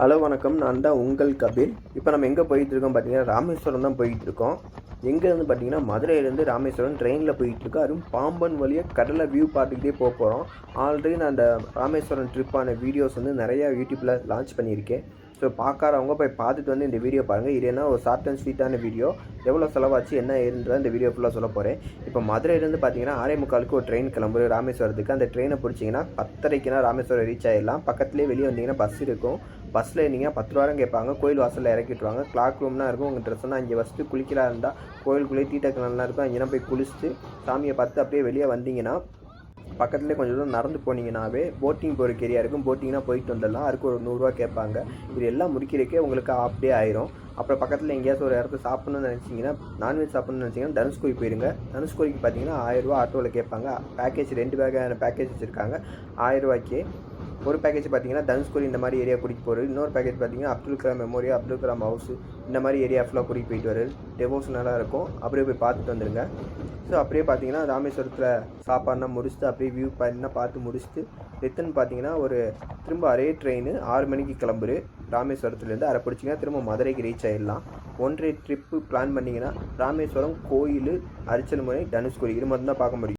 Hello வணக்கம். நான் தான் உங்கள் கபில். இப்போ நம்ம எங்கே போயிட்டுருக்கோம் பார்த்தீங்கன்னா, ராமேஸ்வரம் தான் போயிட்டுருக்கோம். எங்கேருந்து பார்த்தீங்கன்னா, மதுரையிலேருந்து ராமேஸ்வரம் ட்ரெயினில் போயிட்டுருக்கு. அதுவும் பாம்பன் வழியாக கடலை வியூ பார்த்துக்கிட்டே போகிறோம். ஆல்ரெடி நான் அந்த ராமேஸ்வரம் ட்ரிப்பான வீடியோஸ் நிறையா யூடியூப்பில் லான்ச் பண்ணியிருக்கேன். ஸோ பார்க்காதவங்க போய் பார்த்துட்டு இந்த வீடியோ பாருங்கள். இது என்ன ஒரு ஷார்ட் அண்ட் ஸ்வீட்டான வீடியோ. எவ்வளோ செலவாச்சு என்ன ஏதுன்றதை இந்த வீடியோ ஃபுல்லாக சொல்ல போகிறேன். இப்போ மதுரையிலேருந்து பார்த்தீங்கன்னா 6:45 ஒரு ட்ரெயின் கிளம்புது ராமேஸ்வரத்துக்கு. அந்த ட்ரெயினை பிடிச்சிங்கன்னா 10:30க்குனா ராமேஸ்வரம் ரீச் ஆகிடலாம். பக்கத்துலேயே வெளியே வந்தீங்கன்னா பஸ் இருக்கும். பஸ்ஸில் நீங்கள் 10 ரூபா கேட்பாங்க. கோயில் வாசலில் இறக்கிட்டுருவாங்க. கிளாக் ரூம்னா இருக்கும். உங்கள் ட்ரெஸ்ஸெல்லாம் இங்கே ஃபஸ்ட்டு குளிக்கலாம் இருந்தால் கோயிலுக்குள்ளேயே டீட்டக்கெல்லாம் இருக்கும். அங்கேனா போய் குளிச்சுட்டு சாமியை பார்த்து அப்படியே வெளியே வந்தீங்கன்னா பக்கத்துலேயே கொஞ்சம் தூரம் நடந்து போனீங்கன்னாவே போட்டிங் போகிற ஏரியா இருக்கும். போட்டிங்னா போயிட்டு வந்துடலாம். அதுக்கு ஒரு 100 ரூபா கேட்பாங்க. இது எல்லாம் முடிக்கிறதுக்கே உங்களுக்கு அப்படியே ஆயிரும். அப்புறம் பக்கத்தில் எங்கேயாச்சும் ஒரு இடத்த சாப்பிட்ணுன்னு நினச்சிங்கன்னா, நான்வெஜ் சாப்பிட்ணுன்னு நினச்சிங்கன்னா தனுஷ்கோடி போயிருங்க. தனுஷ்கோடிக்கு பார்த்தீங்கன்னா 1000 ரூபா ஆட்டோவில் கேட்பாங்க. பேக்கேஜ் 2 வகையான பேக்கேஜ் வச்சுருக்காங்க. 1000 ரூபாய்க்கு ஒரு பேக்கேஜ் பார்த்தீங்கன்னா தனுஷ்கோடி இந்த மாதிரி ஏரியா கூட்டிகிட்டு போகிறது. இன்னொரு பேக்கேஜ் பார்த்தீங்கன்னா அப்துல் கலாம் மெமோரியல், அப்துல் கலாம் ஹவுஸ் இந்த மாதிரி ஏரியா ஃபுல்லாக கூட்டிகிட்டு போயிட்டு வருது. டெவோஷனலாக இருக்கும். அப்படியே போய் பார்த்துட்டு வந்துடுங்க. ஸோ அப்படியே பார்த்தீங்கன்னா ராமேஸ்வரத்தில் சாப்பாடுனா முடிச்சுட்டு அப்படியே வியூ பாயிண்ட்னா பார்த்து முடிச்சுட்டு ரிட்டன் பார்த்தீங்கன்னா திரும்ப அதே ட்ரெயின் 6 மணிக்கு கிளம்புது. ராமேஸ்வரத்துலேருந்து அதை பிடிச்சிங்கன்னா திரும்ப மதுரைக்கு ரீச் ஆகிடலாம். 1 டே ட்ரிப்பு பிளான் பண்ணிங்கன்னா ராமேஸ்வரம், கோயில், அரிச்சல்முனை, தனுஷ்கோடி இது மட்டும் தான் பார்க்க முடியும்.